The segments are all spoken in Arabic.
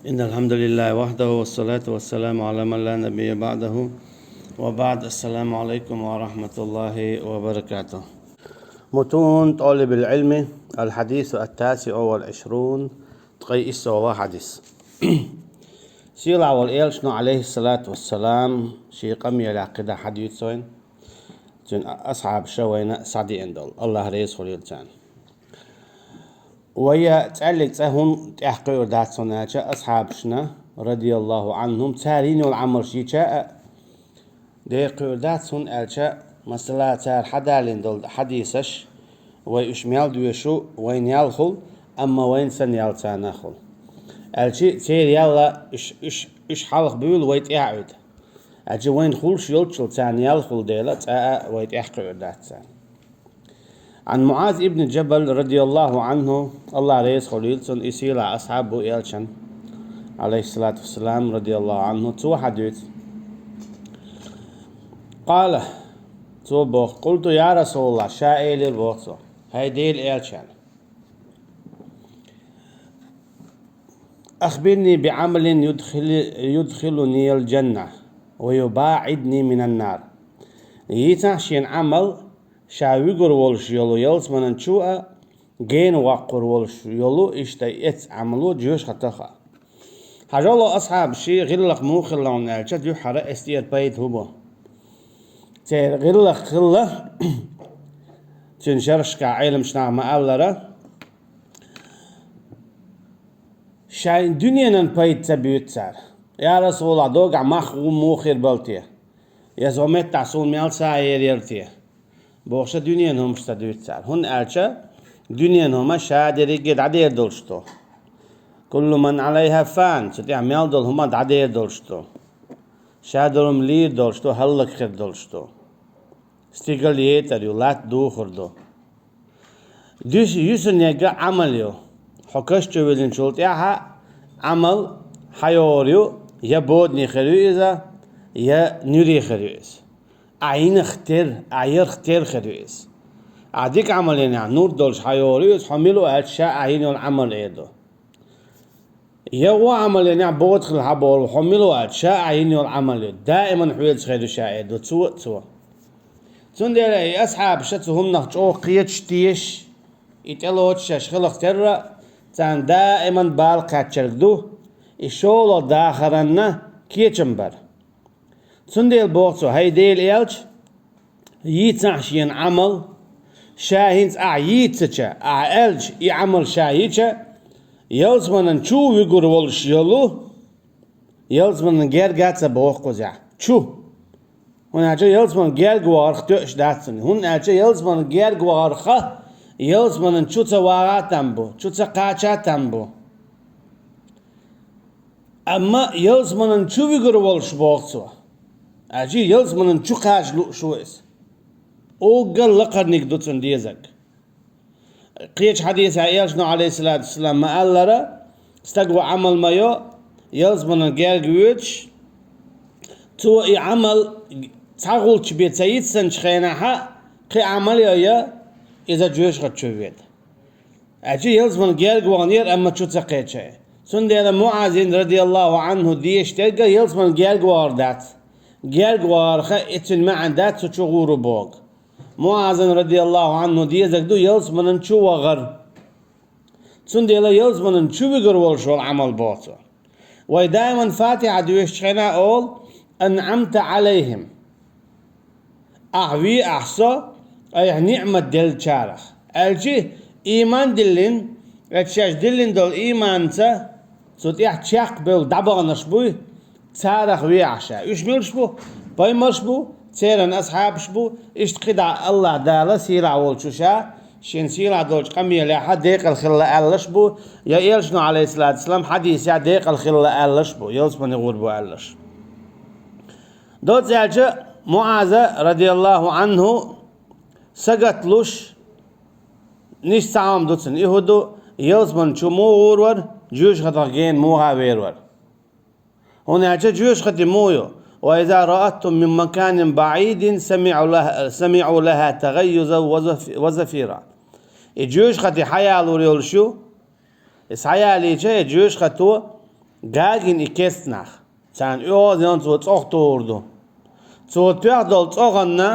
إن الحمد لله وحده والصلاة والسلام على من لا نبي بعده وبعد. السلام عليكم ورحمة الله وبركاته. متون طالب العلم، الحديث 29 تقيس وحديث سيلا والإيلشنا عليه الصلاة والسلام شي قمي العقيدة حديثين جن أصحاب شوينا سعدي اندول الله ريس خليلتان ويا تعلق تهم تحقيق ذات صناعة أصحابنا رضي الله عنهم تارين والعمر شيء دقيق ذات صناعة مثلا تار حدا لندول حديثش ويشمل دويشو وين يالخل أما وين سن يالتانخل الشيء تير يلا إش حلق بيقول ويت يعود أجي وين خلش يلشل تاني يالخل ديلا ويت يحقيق ذات تاني. عن معاذ ابن جبل رضي الله عنه الله ريس خليلتون إسيلا أصحابه إيلشن عليه الصلاة والسلام رضي الله عنه تو حديث قال تو بوخ قلت يا رسول الله شائل البوخ هاي ديل إيلشن أخبرني بعمل يدخلني الجنة ويباعدني من النار. يتعشين عمل شاويقر والش يولو يلس من انشوء جين وقر والش يولو اشتايت عملو جيوش خطخا حاجالو أصحاب شي غلق مو خلون الشد يحرق استياد بيت هبو تير غلق خلق تنشرش كعيلم شنع مقالرة شاين دنيا بيت تبيوت سار يا رسول الله دوقع مخو موخير بلتيه يزومت تعصون ميال ساير يرتيه بوخشة دنيا هم استدويت سار هن أرشة دنيا هم شادري قد عدير دولشتو كل من عليها فان ستيع ميال دول هم عدير دولشتو شادرهم لير دولشتو هلك خير دولشتو استيقل يتر يولات دو خردو دوش يسن يقع عمليو حكشتو ويلن شولت ياها عمل حيوريو يا بودني خريزة يا نوري خريز عين عير اختير خريز عديك عملين يعني نور دولش حيوريوز حملوا أشياء عين العمل إيدو يو عملين يعني بود خل حبور وحملوا أشياء عين العمل دائما حويل خير شيء إيدو تسوى تندي أصحاب شتهم نخجو قيتش تيش يتلوت شش خلق ترى تان دائما بالقات شرقدو الشغل داخرنا كيتشمبر تندي البوكسو هاي ديل إيلش يتنحشين عمل شاهنز أعيتشا أعلج يعمل شاهيتشا يلزمن نشو يقول والش يلو يلزمن نجير جاتsa بوخ زع شو هنا جا يلزمن جير جوار ختوش داتسن هنا جا يلزمن جير جوار خ يلزمن نشو تواراتن بو شو تقاچاتن بو أما يلزمن نشو يقول والش بوخسو أجي يلزمن نشو قاش لو شو إس أوجل لقرنيك دوتن ديزك قيش حديث عيالشنا عليه الصلاة والسلام ما قال لرا استقوى عمل مايو يلزمن جيرجويتش تو يعمل تقول تبيت سيد سنشخينها قي عمل يا إذا جوش قد شوفيت أجي يلزمن جيرجوانير أما شو تقيت شيء سندير معاذ رضي الله عنه ديش تلقى يلزمن جيرجوار دات جيرجوار خا اتن مع دات تشغور بوق معاذ رضي الله عنه ديزك دو يلزمن نشو وغر سنديلا يلزمن نشو بيقر والشو العمل بوصو ودائما فاتحة دويش شخنا أول أنعمت عليهم أحوي أحصى أي نعمة دل شارخ الجي إيمان دلين اتشاش دلين دول إيمان تا سوتيح تشاق بيل دبغ نشبوي تارخ ويعشا يشملش بو بايمرش بو تيرن أصحابش بو اشتقد الله دالا سيرا والشوشا شين سيرا دولش قمي لها ديق الخلة ألش بو يا إيلشنو عليه الصلاة والسلام حديث يا ديق الخلة ألش بو يلزمن يغور بو ألش دوت زيالجة معاذ رضي الله عنه سقط لوش نيش سعام دوتسن يهودو يلزمن شو مو غورور جوش خطغين موها ويرور هنا جوش خطي مويو وإذا رأتم من مكان بعيد سمعوا لها تغيظا وزفيرا الجيوش خطي حيالو ريولشو إس حيالي جاي الجيوش خطو gagin ikest nach. Zan Ohren so zochtordo. So tjadol zoganna,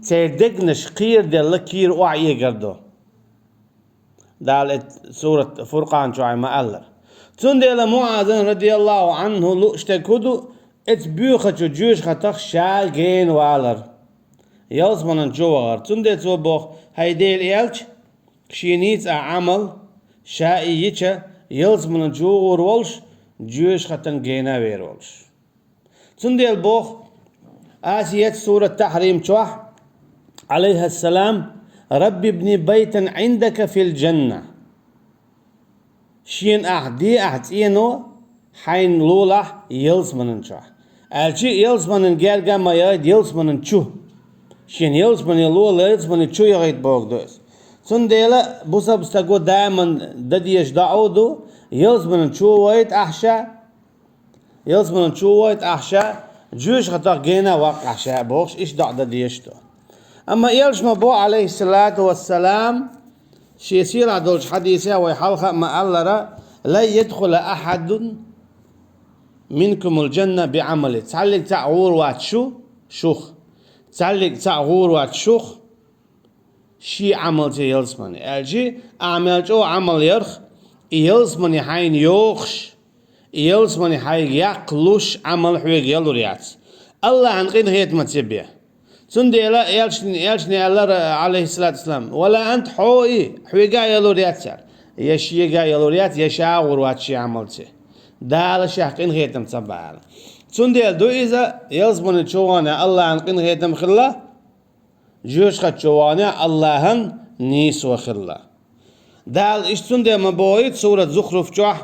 zerdegna schir de lakir oaie gardo. Dalet surat Furqan شو عم ألر. تندل معاذ رضي الله عنه لؤشتكودو ات بيوخة جوش خطخ شاگين والر. يلز من جوغر تندل تو بوخ هيديل إلش كشينيت عمل شائيتش يلز من جوغر ولش جوش خطن جينا وير ولش. تندل بوخ آسيت سورة تحريم شوح عليها السلام ربي ابني بيتا عندك في الجنة شين أحدي أحتينو حين لولا يلز منن شوح ألشي يلز منن جرجا ما يايد يلز منن شو شين يلز منن لولا يلز منن شو يغيد بوك دوس سنديلا بوسا بستقو دائما دديش دعودو يلز منن شو وايد أحشا يلز منن شو وايد أحشا جوش خطا جينا واقع أحشا بوكش إيش دع دديشتو أما يلش مبو عليه الصلاة والسلام شي يصير عدولش حديثة ويحلقة ما ألرا لا يدخل أحد منكم الجنة بعمله تعلق تعور واتشو شوخ تعلق تعور واتشوخ شي عملتي يلسمني الجي أعمل جو عمل يرخ يلسمني حين يوخش يلسمني حين يقلوش عمل حويق يلوريات الله عن قين هيت ما تسبيه سنديلا يلشني الله عليه الصلاة والسلام ولا أنت حويقا يلوريات سار يشيقا يلوريات يشاور واتشي عملتي دال شاقين هيتم صباح سنديل دو إذا يلزمن تشوانا الله عن قين هيتم خلا جوش خد تشوانا الله نيس وخلا دال إيش سنديل مبويت سورة زخرف جوح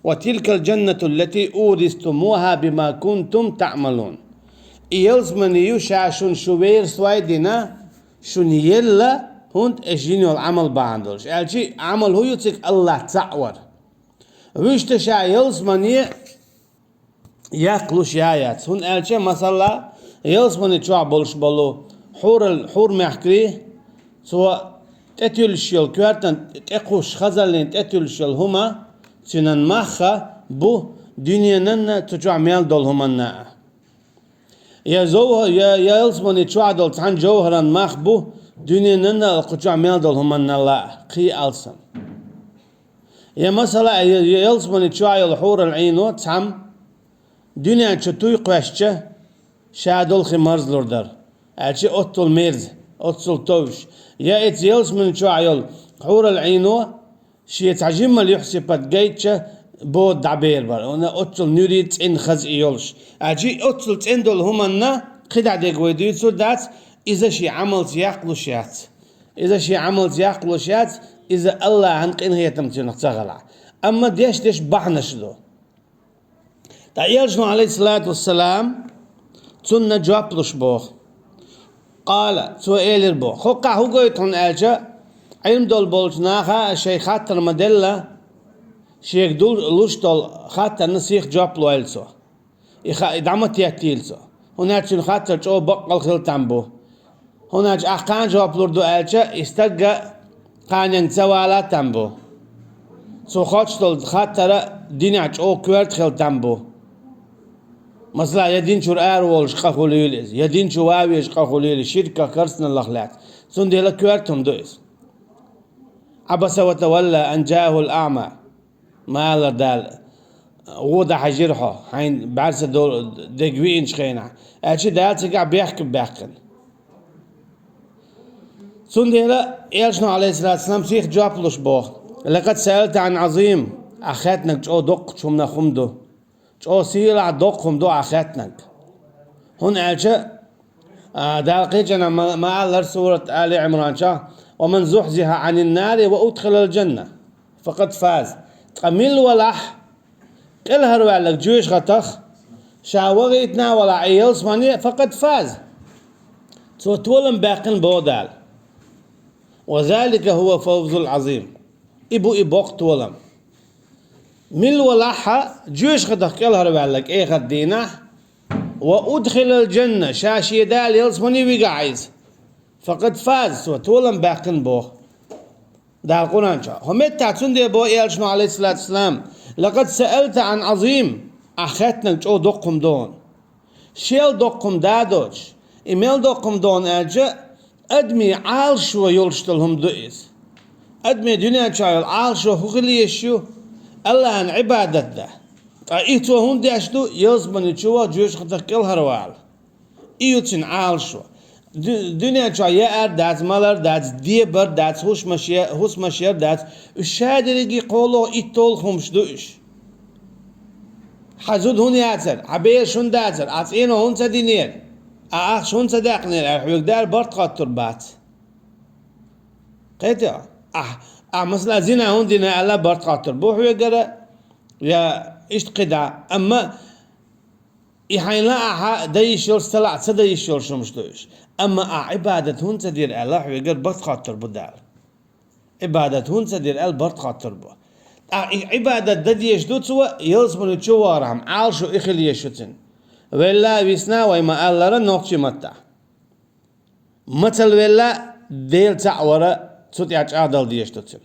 وتلك الجنة التي أورثتموها بما كنتم تعملون يلزمن يشاشون شوير سوايدنا شون يلا هند اجينيو العمل باندلش الشي عمل هو يتك الله تعور ويش تشا يلزمن ياكلوش يايات هون الشي مثلا يلزمن تشوا بولش بولو حور محكري سوا تتلشيل كوارتن تقوش خزلين تتلشيل هما سنن مخا بو دنيا تجوا ميال دول هما يا زوه يا يلزمن يتشعدل عن جوهرا مخبو دنيا ننا القطع ميلدل هم النلا قي ألسن يا مثلا يلزمن يتشعدل حور العينو تعم دنيا تشتوي قوشة شادل خمرز لوردر أشي أطل ميرز أطل توش يا يلزمن يتشعدل حور العينو شي تعجم اللي يحسب جيتشة بود دعبير بار أنا أطل نريد إن خز يولش أجي أطل تندل همنا خدع دقوي ديتسو دات إذا شي عملت يقلشات إذا شي عملت يقلشات إذا الله عنك إن هي تمتين تغلع أما ديش بحنش له تعيشنا عليه الصلاة والسلام تنا جابلش بوخ قال سؤال البوخ خوقع هو قويتون أجا علم دول بولتناها الشيخات المدلة شيخ دول لوشتول خاطر نسيخ جابلو إلسو إدعمت يأتيلسو هناك شن خاطر جو بقل خلطان هناك أحقان جابلور دو إلشا استقى قانين سوالات تنبو سو خاطر ديناك جو كورت خلطان مثلا يدين شور أرولش قخوليلز يدين شو واويش قخوليلز شركة كرسنا الأخلاق سون ديلا كورتهم دويس عبس وتولى أن جاءه الأعمى ما لا دال وضع حجرها حين بعرس دول دقوين شخينا أشي دال تقع بيحكن سنديلا إيشنا عليه الصلاة والسلام سيخ جابلوش بوخ لقد سألت عن عظيم أخاتنك جو دق شمنا خمدو جو سيلا دق خمدو أخاتنك هون أشي دال قيجنا ما ألر سورة آل عمران شا ومن زحزح عن النار وأدخل الجنة فقد فاز قميل ولح قل هروالك جوش غتخ شاوغيتنا ولا عيلس ماني فقد فاز تولم باقن بودال وذلك هو فوز العظيم إبوق تولم مل ولح جوش غتخ قل هروالك إيه غدينا وأدخل الجنة شاشي دال يلس ماني وقعيز فقد فاز تولم باقن بوه ده القرآن شا هم تعتون دي بو إيالشنا عليه الصلاة والسلام لقد سألت عن عظيم أخذنا جو دقم دون شيل دقم دادوش إيميل دقم دون أجا أدمي عال شو يلشتلهم دئيس أدمي دنيا شايل عال شو خلي يشيو الله عن عبادة ده إيتو هون داشتو يزمن يشوا جوش خطك الهروال إيوتين عال شو دنيا شايل دات مالر دات ديبر دات هوش مشير دات الشادرجي قولو إيتول خمش دوش حزود هون ياتر عبير شون داتر عطينو هون سدينير شون صدقني الحوق دار برت قطر بات قيتو مثلا زينا هون دينا الله برت قطر بو حوق يا إيش قدا أما يحين لا دايشور سلع سدايشور شو مش دوش أما عبادة هون تدير الله حوق برت قطر بدال عبادة هون تدير برت قطر بو عبادة دديش دوتسوا يلزمن تشوارهم عالشو إخليشوتن ولا ويسنا ويما ألرا نوكشي متى مثل ولا ديل تعورة تسوتياش عادل ديش دوتسن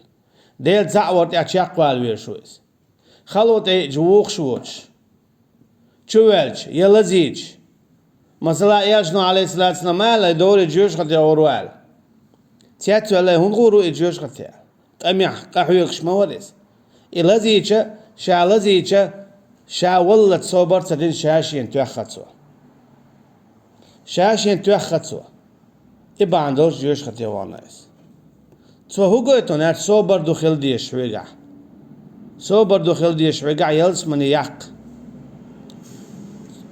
ديل تعورة تياش يقوال ويرشويس خلوت جووق شوش تشوالش يلزيج مثلا ياشنو عليه الصلاة والسلام لا دوري جيوش خد يوروال تياتو الله هنغورو جيوش خد يا أميح قحويقش موريس إلزيجا شا ولت صوبر تدين شاشين توخاتسوا إبا عندوش جيوش خطي وانايس تو هو قويتون هات صوبر دخل ديش ويقع يلس من يق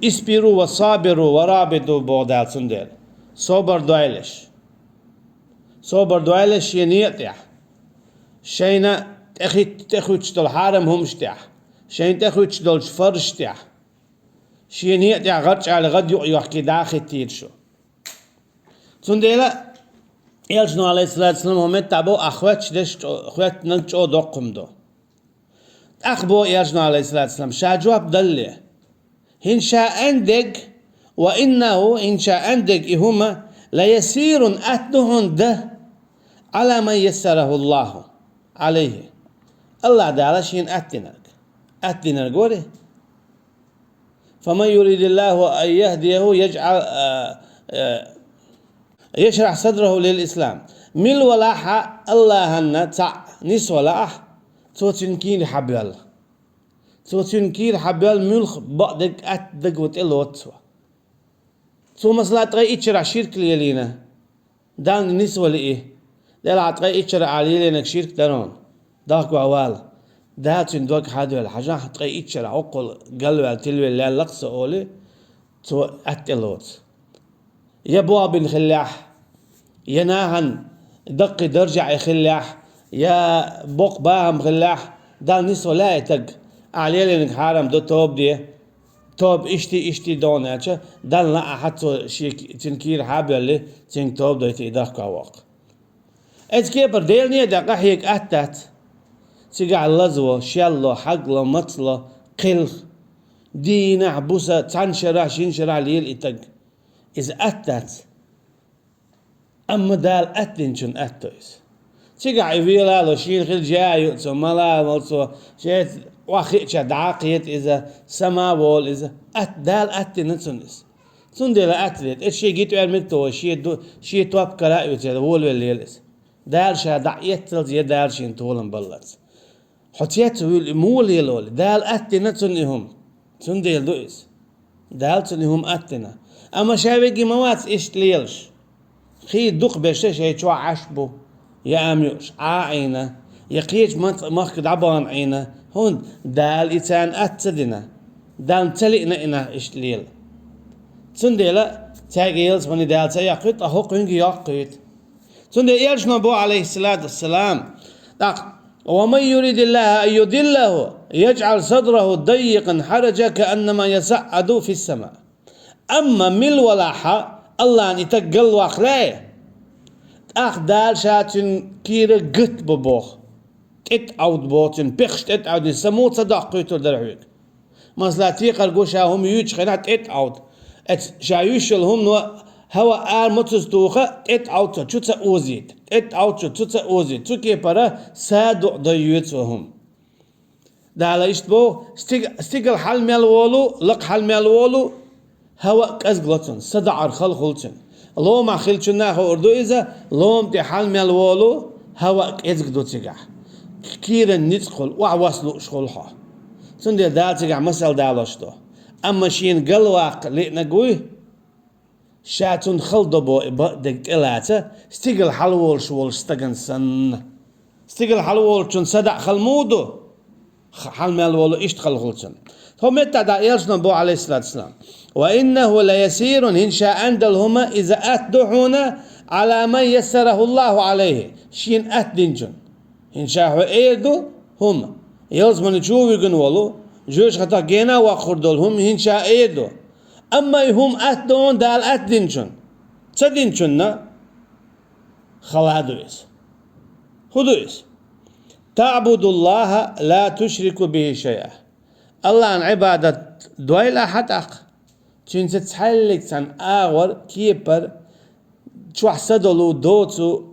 اسبروا وصابروا ورابطوا بودال سندل صوبر دوائلش ينيتيح شينا تخوتش دول حارم هم شتاح شين تخوتش دول شفر شتاح شين هي تاع غرش على غد يحكي داخل تيرشو تنديلا يلجنو عليه الصلاة والسلام هم تابو أخوات نلجو دقم دو أخبو يلجنو عليه الصلاة والسلام شا جواب دلي هن شا عندك وإنه إن شا عندك هما ليسير أتنهن ده على من يسره الله عليه الله تعالى شين أتنر قولي فمن يريد الله أن يهديه يجعل يشرح صدره للإسلام مل ولاحة الله هن تع نس ولاح توتنكير حبيل ملخ بعدك أتدق وتقلوت تو مثلا تغي إتشرع شرك ليلينا دان نس ولا إيه لا تغي إتشرع عليه لأنك شرك دارون داك وعوال داتن دوك حادو الحاجة تغي إتشرع عقل قلوا تلوي لا لقص أولي تو أتقلوت يا بواب خلاح يا ناهن دق درجع خلاح يا بوق باهم خلاح دال نسو لا يتق عليه لأنك حرام دو توب دي توب اشتي دوناتش دال لا حتى شيك تنكير حابل تن توب دو يتيدخ كواق اتكي برديل نيه دقا هيك اتات تيقع اللزوة شالو حقلو مطلو قلخ دينا بوسا تنشرع شنشرع ليل اتق إذا أتت أما دال أتنشن أتويس تيجا يفيلا لو شين خل جاي ثم لا ملصو شيء واخيتش دعاقيت إذا سما بول إذا دال أتنشنس تندل أتلت الشيء جيت أرمتو شيء تواب كلا يتجد وول الليلس دال شا دعيت تلزي دال شين تولن بلت حتيت مول يلول دال أتنشنهم تندل دويس دال تنهم أتنا أما شابكي موات إيش ليلش خي دق بشش هيتشوا عشبو يا أميوش عينه يقيج مخ دعبان عينه هون دال إتان أتدنا دال تلئنا إنا إيش ليل تندلا تاجيلز من دال تياقيت أهو قنجي ياقيت تنديلش نبو عليه الصلاة والسلام ومن يريد الله أن يدله يجعل صدره ضيقا حرجا كأنما يصعد في السماء أما مل ولاحة الله أن يتقل واخلاه دال شاتن كير قط ببوخ تتعود بوتن بخش تتعود سموت صدق قيتو درعوك مثلا تيقر قوشا هم يوش خينات تتعود شايوشل هم هوا آر متستوخة تتعود تشوتsa أوزيت تتعود تشوتsa أوزيت تكي برا سادو ديوت وهم دالا اشتبو استيقل حال مالولو لق حال مالولو هوا كازغلتن صدع الخل خلتن لوم خلتن ناخو اردو اذا لوم تي حال مالولو هوا كازغدو تيغا كيرن نتقل وعواسلو شخولها سندي دالتيغا مسال دالوشتو اما شين قلواق لئنقوي شاتون خلدو بو دك الاتا استيقل حلول شول استغن سن استيقل حلول شون صدع خلمودو حال مالولو اشتغل خلتن هم متى دا يلشنا بو عليه الصلاة والسلام وإنه ليسير إن شاء أندلهما إذا أتدحونا على من يسره الله عليه شين أتدنجن إن شاء إيدو هم يلزمن تشوفي قنولو جوش خطا جينا وخردولهم إن شاء إيدو أما هم أتدون دال أتدنجن تدنجن خلادويس هدويس تعبد الله لا تشرك به شيئا الله عن عبادة دويل أحد أق تشين تتحلق عن آور كيبر تحسدلو دوتو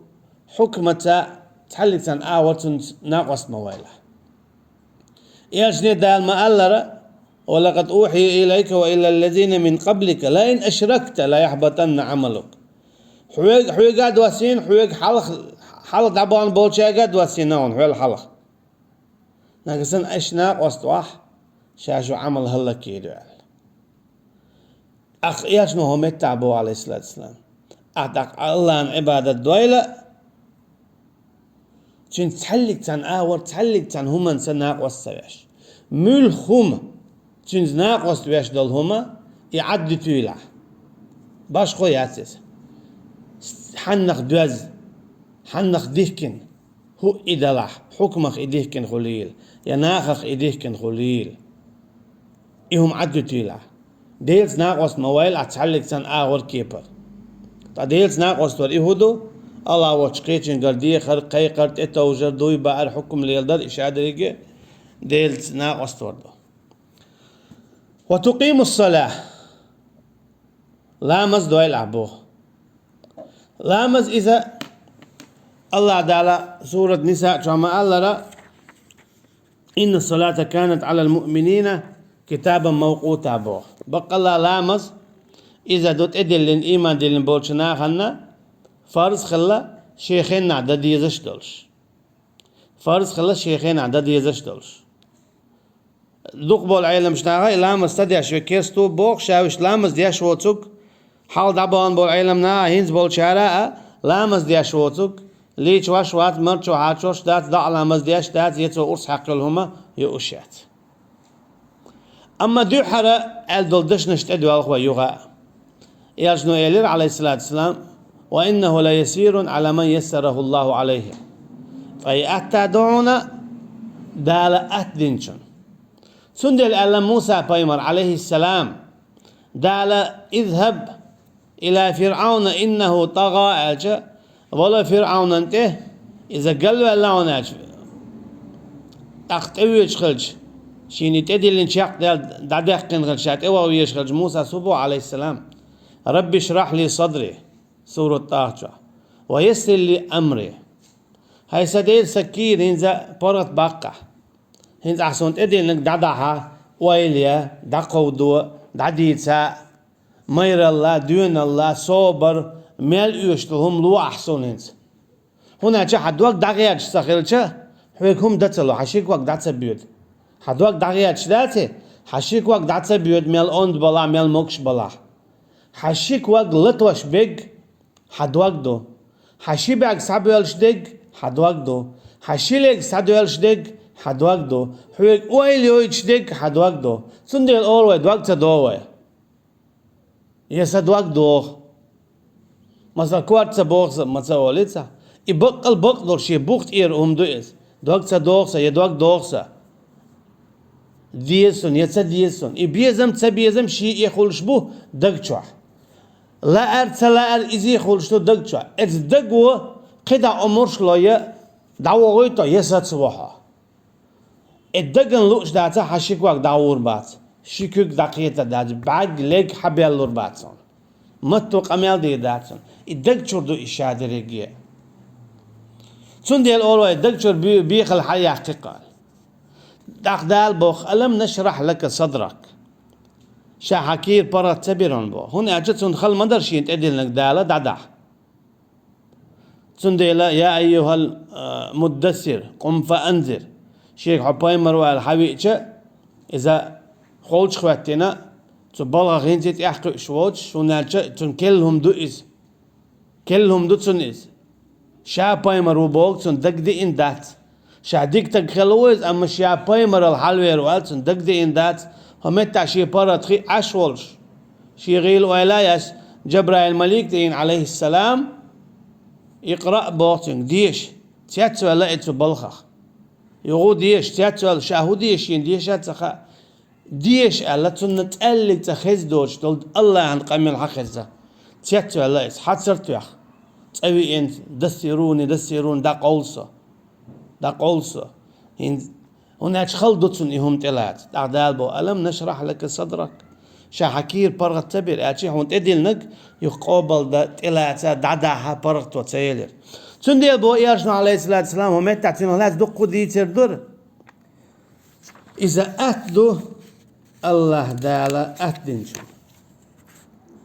حكمة تحلق عن آور ناقص مويلة يجني دال ما ألر ولقد أوحي إليك وإلى الذين من قبلك لئن أشركت لا يحبطن عملك حويق قاد واسين حويق حلق دعبان بولشا قاد واسينون حويق الحلق ناقصن أشناق واستواح شاشو عمل هلا كيدو أخ ياشنو هم يتعبوا عليه الصلاة والسلام أعتق الله عن عبادة دويلة تشين تحلق تان آور تحلق تان هما نسناق واستواش مول هما تشين ناق واستواش دول هما يعدي تويلة باش خو ياتيس حنخ دوز حنخ ديكن هو إدلاح حكمخ إديكن خليل يناخخ إديكن خليل إهم عدو تيلا ديلز ناقوس مويل أتحلق سن آغور كيبر تا ديلز ناقوس تور إهودو الله وشقيتشن قردي خرقي قرد إتوجر دوي بقى حكم ليلدر إشادريجي ديلز ناقوس تور دو وتقيم الصلاة لامز دويل عبوه لامز إذا الله تعالى سورة نساء كما الله إن الصلاة كانت على المؤمنين كتابا موقوتا بو بق الله لامز إذا دوت إدل الإيمان دلن بولشنا خلنا فرض خلا شيخين عدد يزش دولش فرض خلا شيخين عدد يزش دولش دوق بول عيلم شناغا لامز تدي شو كيستو بوق شاوش لامز دياش ووتوك حال دابان بول عيلم نا هينز بول شارع لامز دياش ووتوك ليش واش وات مرچو هاچوش دات دا لامز دياش دات يتو أرس حق لهما يؤشات أما دو حرا ألدول دشنشت أدو أخوة يغا يجنو إلير عليه الصلاة والسلام وإنه ليسير على من يسره الله عليه فأي أتدعونا دال أتدنشن سندل ألا موسى بايمر عليه السلام دال اذهب إلى فرعون إنه طغى أجا ولا فرعون أنته إذا قالوا اللون أجا تقتويش خلج شيني تدلين شاق دادقن غلشات اوا ويشغل موسى سبو عليه السلام ربي اشرح لي صدري سورة طه ويسر لي أمري هاي سديل سكير هنزا بارت باقة هنزا أحسن تدل نك دادها ويليا دقودو داديتسا مير الله دون الله صبر مال يشتهم لو أحسن هنز هنا جا حد وقت دقيقة سخيرتش حويكم دتلو حشيك وقت دتس بيود حد وقت دقيقة شداته حشيك وقت دتس بيود مال أند بلا مال موكش بلا حشيك وقت لطوش بيج حد وقت دو حشيبك سابيل شدق حد وقت دو حشيلك سادويل شدق حد وقت دو حويك ويليو شدق حد وقت دو سندل أول وقت دوه يسد وقت دو مثلا كوارت بوخ مثلا وليتسا يبقى بقدر شيء بوخت إير دوئس دوقت دوخسا يدوق دوخسا ديسون يتصديسون يبيزم تبيزم شيء يخلش بو دقشوا لا أر إزي خلشتو دقشوا إذ دقوا قدا أمور شلوية دعوة يسات سواها الدقن لوش داتا حشيك واق دعور بات شيكوك دقيقة دات باق لك حبيل لور باتون متو قميل دي داتون الدقشور دو إشادة رجيه تون ديال أولوي الدقشور بيخل حياة حقيقة دال بوخ ألم نشرح لك صدرك شاحكير برات تبيرون بو هنا أجتون خل مدرشين تأدل لك دالة دعدع تنديلا يا أيها المدثر قم فأنذر شيخ حباي مروى الحبيبة إذا خولش خواتنا تبالغ غينتي يحكي شوتش ونالش تن كلهم دو تنيز شا باي مرو بوك تن دق دي إن دات شا ديك تخلوز أما شا باي مر الحلوير وال تن دق دي إن دات همتا شي برا تخي أشولش شي غيل ولايس جبرائيل مليك دين عليه السلام يقرأ بوتين ديش تياتو لقيتو بلخخ يغو ديش تياتو شاهو ديش ديش تخا ديش ألا تنتقلق تخز دوش تولد الله عن قمي الحخزة تياتو لقيت حتصرتو يخ تسوي انت دسيرون دا قولصة هناك خلدتون إهم تلات دعدال بو ألم نشرح لك صدرك شاحكير برغت تبير أشي هون تدلنك يقابل دا تلات دعداها برغت وتسيلر تنديل بو إيرشنا عليه الصلاة والسلام هم تعطينا لاز دقو دي تردر إذا أتدو الله دالا أتدنشو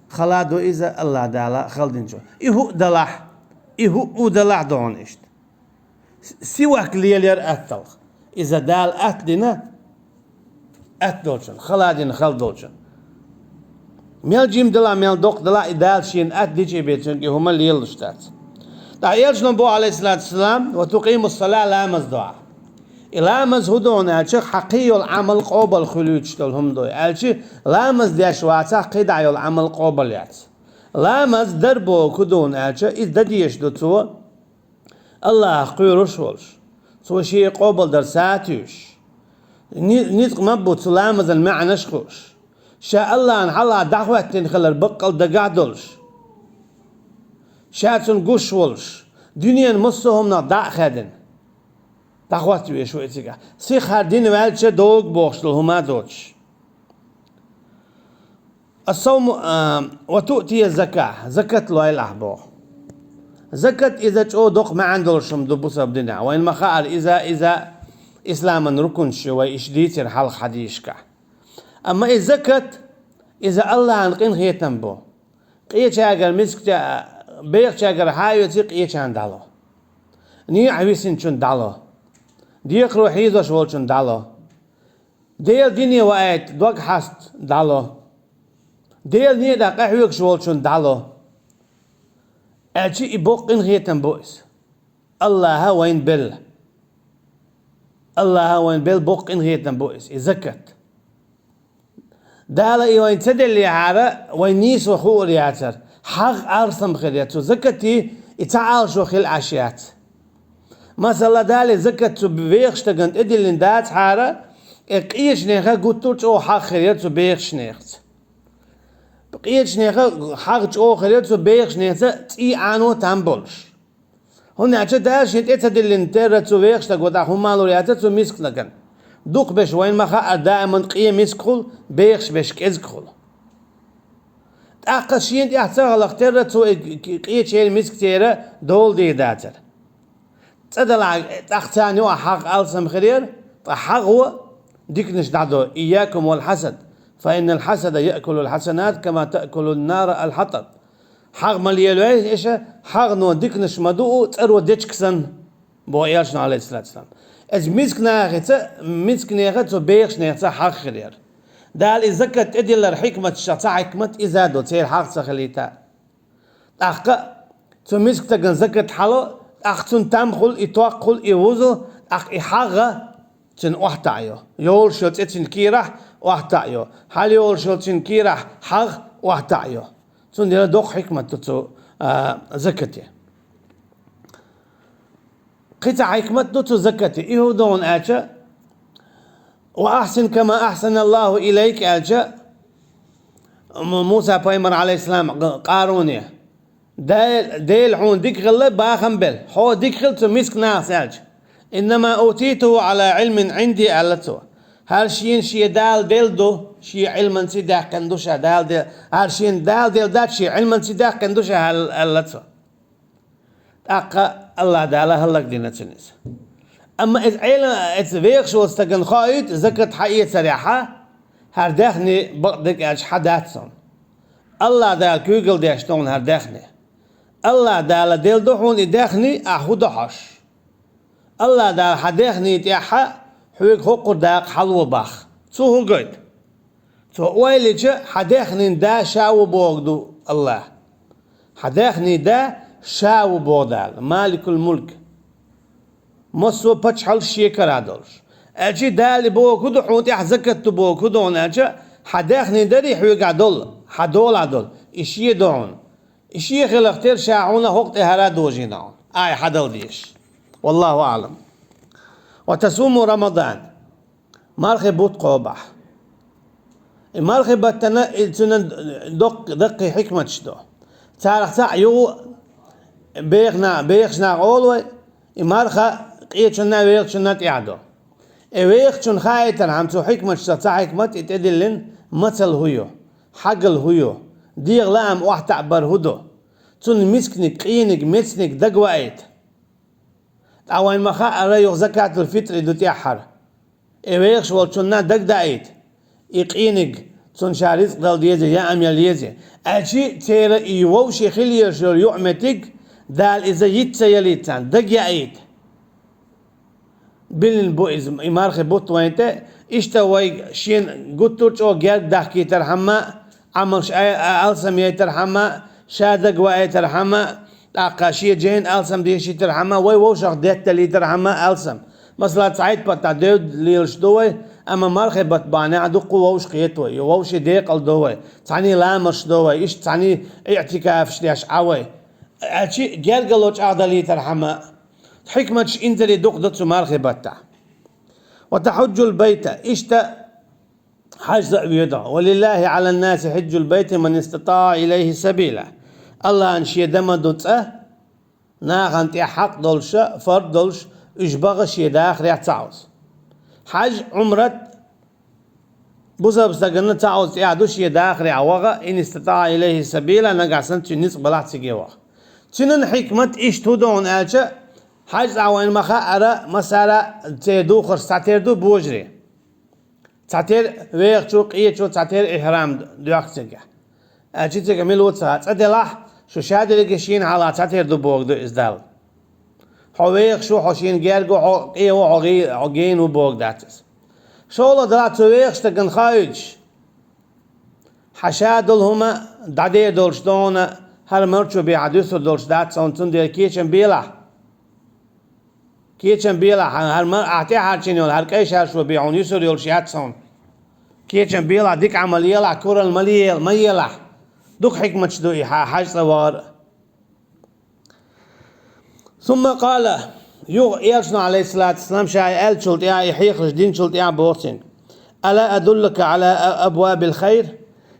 خلادو إذا الله دالا خلدنشو إهو دلح دونشت سواك ليلير أتلخ إذا دال أتلنا أتدولشن خلادين خلدولشن ميل جيم دلا ميل دوق دلا إدال شين أتديجي بيتشن هما اللي يلشتات تعيرشنا بو عليه الصلاة والسلام وتقيم الصلاة لامز دعاء لامز هدون ألشي حقيو العمل قوبل خلوج تلهم دوي ألشي لامز ديش واتا قيدعيو العمل قوبل يات لامز دربو كدون ألشي إذ دديش دوتو الله قيروش ولش سو شيء قوبل درساتيش نيتق مبوت لامز المعنى شخوش شاء الله ان حلا دعوة تنخل البقل دقعدلش شاتن قوش ولش دنيا مصهم نضع خادن دعوة ويشو اتيقا سيخ هردين والش دوق بوخش لهما دوش الصوم وتؤتي الزكاة زكاة لا الأحبو زكاة إذا جو دوق ما عندلشم دبوسة بدنا وين مخال إذا إسلاما ركن شوي إشديتر حال حديشكا أما الزكاة إذا الله عن قين خيتن بو قيش أجر مسك بيخ أجر حايو تي قيش عن دالو ني عويسين شون دالو ديك روحي ذا شوال شون دالو ديل دنيا وقت دوق حست دالو ديل ني دا قحوك شوال شون دالو أجي إبوق قين خيتن بوس الله وين بل الله وين بل بوق قين خيتن بوس الزكاة دالا وين تدل يعارة وين نيس وخور يعتر حق أرسم خليته زكتي يتعال شو خل عشيات مثلا دالي زكت بيخش تجند إدل لندات حارة إيش نيخا قلتوش أو حق خليته بيخش نيخت بقيتش نيخا حق أو خليته بيخش نيخت تي عنو تنبولش هون عشان داش يتدل لنتر تبيخش تقول هم مالو رياته تمسك لكن دوق بش وين ما خا دائما قيم يسكل بيخش بش كزكل أقشين يحتاج لختير تو قيتش مسك تيرة دول دي داتر تدل تختاني وحق ألسم خير حق هو ديكنش دعدو إياكم والحسد فإن الحسد يأكل الحسنات كما تأكل النار الحطب حق مليالو إيش حق نو ديكنش مدو تروى ديتشكسن بوياشنا عليه الصلاة والسلام از مسك ناخته بيخش ناخته حق خير دال الزكاة ادل الحكمة الشرطة حكمة إذا دو تير حق تخليتا أخ تو مسك تجن زكاة حلو أخ تن تمخل إتوقل إيوزو أخ إحاغة تن وحتايو يول شوت تن كيرح وحتايو حال يول شوت تن كيرح حق وحتايو تن دل دوق حكمة تو زكاة قطع حكمة دوتو زكاتي إيه دون آجا وأحسن كما أحسن الله إليك آجا موسى بايمر عليه السلام قارونية ديل حون ديكغل باخم بل حو ديكغل تمسك ناس آجا إنما أوتيته على علم عندي ألتو هل شين شي دال ديل دو شي علما سيدا كندوشا دال ديل هل شين دال ديل دات شي علما سيدا كندوشا ألتو أقا الله دالا هلك دينا تنس أما إذا عيلا إتفيق شو استجن خايت زكت حقيقة سريحة هردخني بقدك أج حداتسون الله دال كوجل داشتون هردخني الله دال ديل دحون إدخني أخدهش الله دال حدخني تيحا حويك حقر داق حلو باخ هو قد ويلج حدخني دا شاو بوغدو الله حدخني دا شاو بودال مالك الملك مصو بچحل شيكر عدلش اجي دالي بو كدو حوتي حزكت بو كدو ناجا حداخني دري حويق عدل حدول عدل اشي دون اشي خلقتير شاعونا وقت هرا دوجيناون اي حدل ديش والله اعلم. وتصوم رمضان مارخي بوت قوبح مارخي بتنا دقي حكمة شدو تعرف يو بيخنا اولوي مارخا قيتشنا ويخشنا تعدو ويخشن خايتر عم تو حكمة شتا حكمة تدلن مثل هيو حقل هيو ديغ لام واحد تعبر هدو تون مسكنك قينك مسنك دقوائت اوين مخا اريو زكاة الفطر دو تيحر ويخش والشنا دق دايت يقينك تون شاريز دل ديزي يا ام يليزي اجي تيرا يووشي خلي شو يعمتك دال إذا يتسيليتان دق يعيد بين بوئز إمارخ بوت وينته إشتوي شين قطوش أو جرد دحكي ترحمة عمرش ألسم يترحمة شادق ويترحمة عقاشية جين ألسم ديشي ترحمة ووشخ ديت لي ترحمة ألسم مثلا سعيد بتا دود ليلش دوي أما مارخ بتباني عدو قووش قيتوي يووش ديق الدوي تعني لامش دوي إيش تعني اعتكاف شليش عوي أشي جرجلوش عدلي ترحمة حكمتش انت اللي دقدت مارخي بتا. وتحج البيت اشتا حج بيدع ولله على الناس حج البيت من استطاع إليه سبيلا الله انشي دم دوتسه ناغن تي حق دولش فرد دولش اجبغش يداخل يعتعوز حج عمرت بوزا بستقلنا تعوز يعدوش يداخل يعوغا إن استطاع إليه سبيلا نقع سنتي نصب بلاح تيجيوغ تنن حكمة إيش تودون آجا حج عوين مخا أرى مسارة تيدو خرس تعتيردو بوجري تعتير ويخشو قيتشو تعتير إحرام دوخ آجي تيجا ملوت ساعت أدلاح شو شاد لقشين على تعتيردو بوغدو إزدال حويخشو حوشين جيرجو قيو عقين وبوغداتس شولا دلات ويخش تقن خايج حشادلهما دعدي دولش دونا هر مرچو بيعدوسو دولش دات سونتون دير كيچن بيلا هر مر اعتي هرچينيول هر كيش هرشو بيعونيسو دولش ياتسون كيچن بيلا ديك عمليلا كور المليل ميلا دوك حكمتش دوي حاج صوار. ثم قال يرسنا عليه الصلاة والسلام شاي آل شلت يا يحيخ دين شلت يا بوسين ألا أدلك على أبواب الخير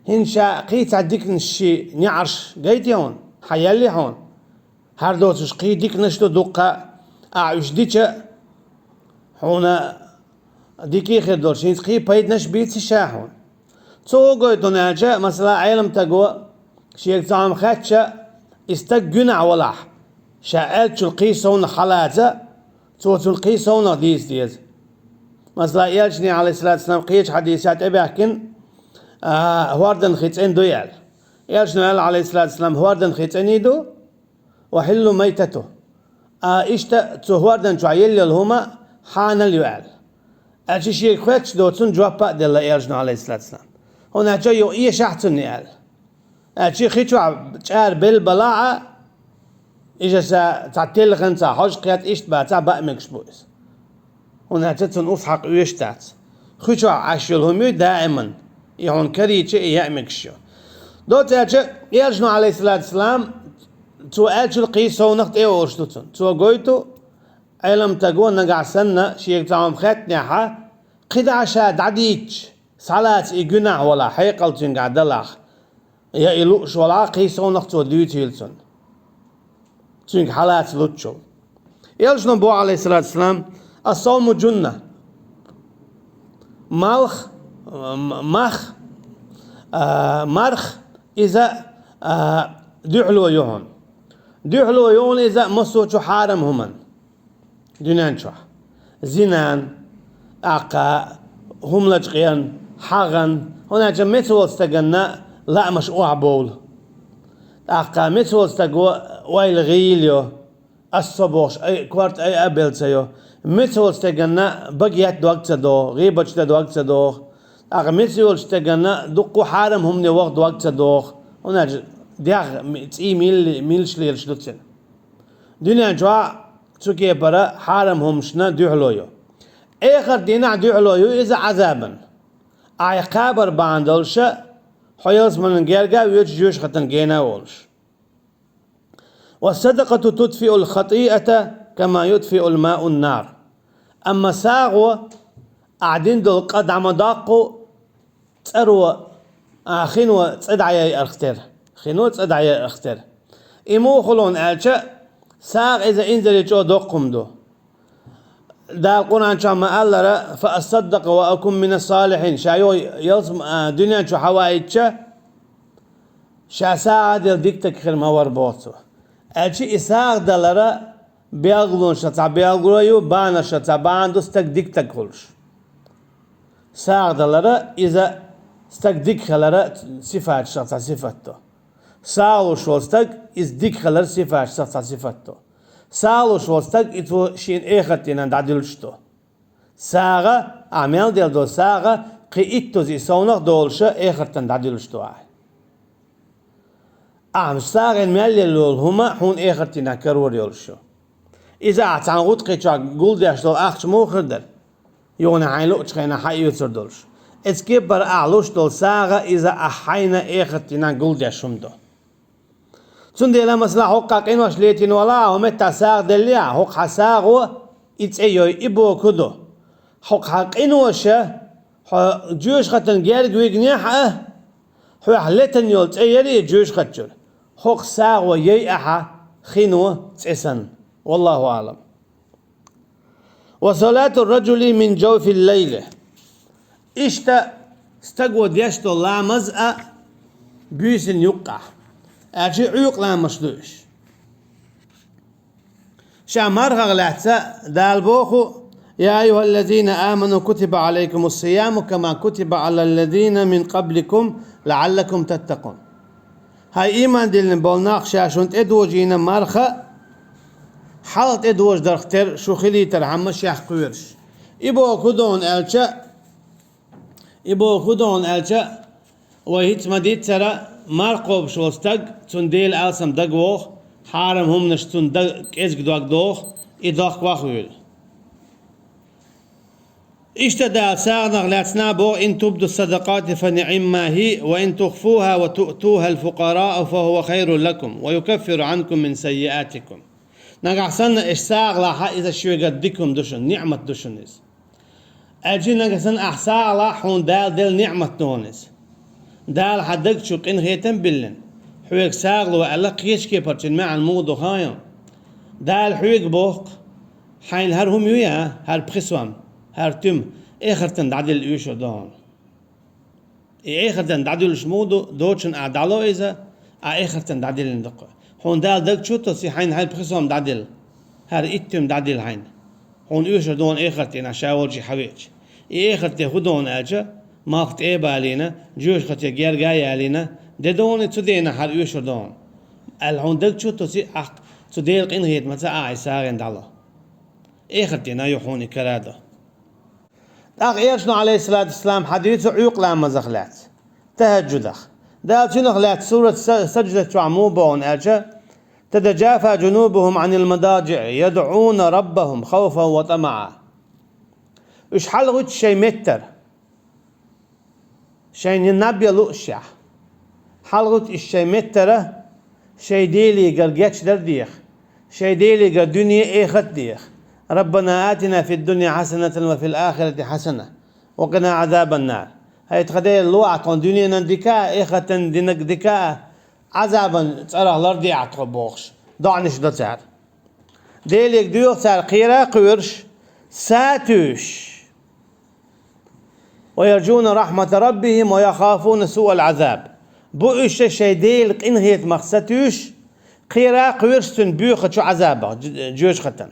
هنشا قيت عديك نشي نعرش قيت يون حيالي هون هردوتش قيديك نشتو دقة أعيش ديكا هنا ديكي خير دورشين قي بيد نش بيت شاهون تو قيتو ناجا مثلا علم تقوى شيك تعم خاتشا استقنع ولاح شاءت تلقيسون خلاته تو تلقيسون ديز مثلا يالشني عليه الصلاة والسلام قيش حديثات أباكن هواردن خيتين دويال يالشني عليه الصلاة والسلام هواردن خيتين يدو وحلو ميتته إشتا تو هواردن تعيل الهما حان اليوال أجي شيء خواتش دوتون جوابا دل يالشني عليه الصلاة والسلام هنا جايو إيه شحتن يال أجي خيتو شعر بالبلاعة إجا سا تعتيل خنسا حوش قيات إشت باتا بأمكش بويس هنا تتن أفحق ويشتات خيتو عشيلهم دائما يهون كريتش يأمكشو دوت أجا يالشنو عليه الصلاة والسلام تو أجل قيسو نخت إيوشتوتن تو قويتو علم تقول نقع سنة شيك تعم خاتنيحا قد عشا دعديتش صلاة إيقنع ولا حيقلتن قعدلاخ يا إلوش ولا قيسو نختو ديوتيلتن تنك حالات لوتشو يالشنو بو عليه الصلاة والسلام الصوم جنة مرخ إذا دحلو يهون إذا مصوتو حارم همن دينان شو زنان أقا هم لجقيان حغن هنا جميت والستقنا لا مش أعبول أقا مت والستقوا ويل غيليو الصبوش أي كوارت أي أبل سيو مت والستقنا بقيت دوقت دو غيبت دوقت دو أقا مت والستقنا دقوا حارم هم وقت دوقت دو هنا دياغ تي ميل شليل شلوتين دنيا جوا تسوكي برا حارم هم شنا دعلويو آخر دينا دعلويو إذا عذابا عقابر باندولش حيوز من جيرجا ويج جوش ختن جينا ولش والصدقة تطفئ الخطيئة كما يطفئ الماء النار أما ساغو قاعدين دول قد عمداقو تروى خينو تصدعي أختر خينو تصدعي أختر إمو خلون ألشا ساغ إذا إنزل يجو دوقم دو دا القرآن شاما ألرا فأصدق وأكون من الصالحين شايو يلزم دنيا شو حوائج شا ساعة دل ديكتك خير ما وربوتو ألشي إساغ دلرا بيغلون شتا بيغلو بانا شتا باندوستك ديكتك خلش ساغ دلرا إذا استك ديك خلرا صفات شتا صفتو ساغو شوستك إز ديك خلر صفات شتا صفتو ساغو شوستك إتو شين إيختنا دعدلشتو ساغا عمل ديال دو ساغا قي إتو زي سونغ دولشا إيختن دعدلشتو ساغن مالي هما حون إيختنا كرور يولشو إذا أعتان غوت قيتشاك قول دياش دول أخش مو خردر يونا عيلو تشخينا حي يوتر دولش اسكيب بر أعلوش دول ساغا إذا أحينا إيختنا قول دياشم دو تندي لا مسلا حقا قينوش ليتين ولا ومتى ساغ دليا حق حساغو إتسيو إبو كدو حق قينوش جوش ختن جيرج ويجنيح حو حلتن يول تأيري جوش ختشر حق ساغو ييأحا خينو تسسن والله أعلم وصلاة الرجل من جوف الليل إشتا استقوى ديشتو لا مزأ بيسن يقع أجي عيق لا مشلوش شامرها غلاتسا دالبوخو يا أيها الذين آمنوا كتب عليكم الصيام كما كتب على الذين من قبلكم لعلكم تتقون هاي إيمان دلن بولناق شاشونت إدوجينا مرخا حالت إدوج درختر شو خلي ترحمش يحقويرش إبو خدون ألشا وهيت مديت سرا مرقوب شوستق تنديل ألسم دقوخ حارم هم نشتون دق إزق دوق دوخ إدوخ واخويل اشتدى ساغنغ لاتنا بو إن تبدوا الصدقات فنعم ما هي وإن تخفوها وتؤتوها الفقراء فهو خير لكم ويكفر عنكم من سيئاتكم نقعسن إشساغ لاحا إذا شوي قدكم دوشن نعمة دوشنز أجي نقعسن أحساغ لاحون دال نعمة نونز دال حدك شو قين هيتم بلن حويك ساغلو وعلا قيش كي برشن مع الموضو خايم دال حويك بوق حين هرهم يويا هر بخسوام هر تم إخرتن دعدل يوشو دون إخرتن دعدل شمودو دوشن أعدالو إذا إخرتن دعدل ندقو هون دال دك شو تصي حين هر بخسوام دعدل هر إتم دعدل حين هون يوشو دون إخرتن عشاولجي حويج إخرتن هدون أجا ماخت بالينا جوش ختي غير جاي علينا ددون تدينا حر يشردون الهوندك شو تسي اخ تدير قين هيت متى ساغن دالله اخرتنا يحوني كراده اغيرشنا عليه الصلاه والسلام حديث عيوق لا مزخلات تهجدخ دال شنخلات سوره سجده عموبون اجا تتجافى جنوبهم عن المضاجع يدعون ربهم خوفا وطمعا ايش حلغت شي متر شين النبي لؤشع حلقت الشي متره شي ديلي قرقيتش درديخ شي ديلي قردنيا ايخت ديخ ربنا آتنا في الدنيا حسنة وفي الآخرة حسنة وقنا عذاب النار هاي تخدي اللوعة قن دنيا نندكا ايخت دينك دكا عذابا ترى لردي عطو بوخش دعنش دتار ديلي ديوخ تار قيرا قرش ساتوش ويرجون رحمة ربهم ويخافون سوء العذاب بوش شيديل قنهيت مخستوش قيرا قويرستن بيوخ شو عذابه جوش ختن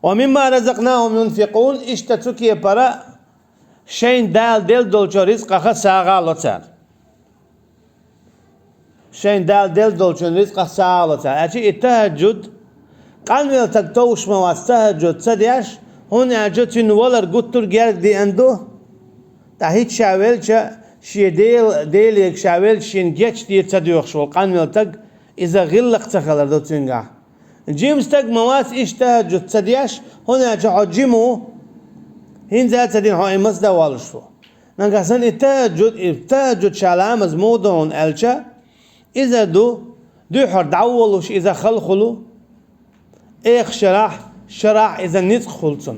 ومما رزقناهم ينفقون اشتتوكي برا شين دال دل دولچو رزق خا ساغا لوتار شين دال دل دولچو رزق ساغا لوتار اجي التهجد قال تكتوش ما تهجد صدياش هون اجتن ولر قطر جرك دي اندو تهيت شاولچا شي ديل يك شاول شين جيتش دي تصديق شو قال تك اذا غلق تخلر دو تنجا جيمس تك موات اشتهجد صدياش هنا جحجمو هين ذات دين هاي مصدر والشو نقصن التهجد شالامز مودون الشا اذا دو حر دعولوش اذا خلخلو ايخ شرح اذا نطق خلصن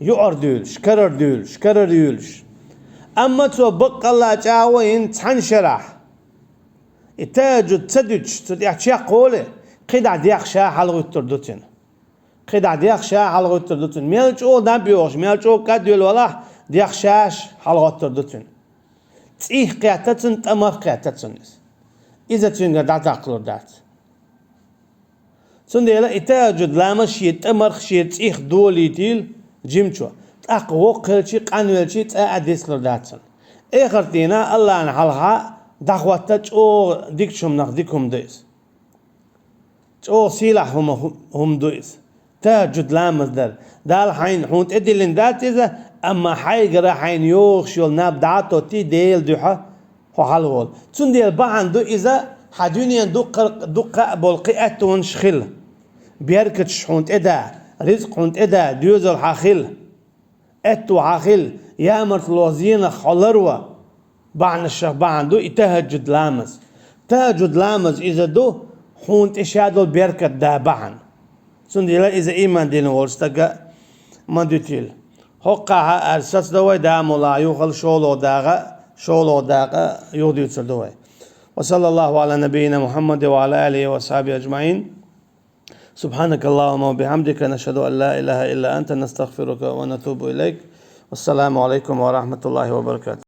يؤر دولش كرر دولش اما تو بق الله جاوين تحن شرح التهجد تدج قوله قدع ديخ شا حلغ التردوتين قدع ديخ شا حلغ التردوتين ميلج او دابيوش ميلج او كادول ولا ديخ شاش حلغ التردوتين تيه قياتتن تمر قياتتن اذا تنقى دعت عقلور دات سنديلا التهجد لما شي تمر شي تيه دولي تيل جيمشو اقوى قلشي قانولشي تأديس لرداتن اخرتينا الله نحلها دعوتك او ديكشم نخديكم ديس او سلاح هم دويس تهجد لامز دال حين حونت ادلين دات اذا اما حيقرا حين يوخشول ناب دعاتو تي ديل دوحا هو حلول تون ديل بعن دو اذا حدونيا دو قابل قياتون شخل بيركتش حونت ادا رزق حونت ادا ديوزل حاخل اتو حاخل يامرت لوزين خلروا بعن الشيخ بعن دو تهجد لامز اذا دو حونت اشادو بيركت دا بعن سنديلا اذا ايمان دين ورستقا ما دوتيل حقها ارسس دوي دا ملا يوخل شولو داغا يودي دوي وصلى الله على نبينا محمد وعلى اله وصحبه اجمعين سبحانك اللهم وبحمدك نشهد ان لا اله الا انت نستغفرك ونتوب اليك والسلام عليكم ورحمه الله وبركاته.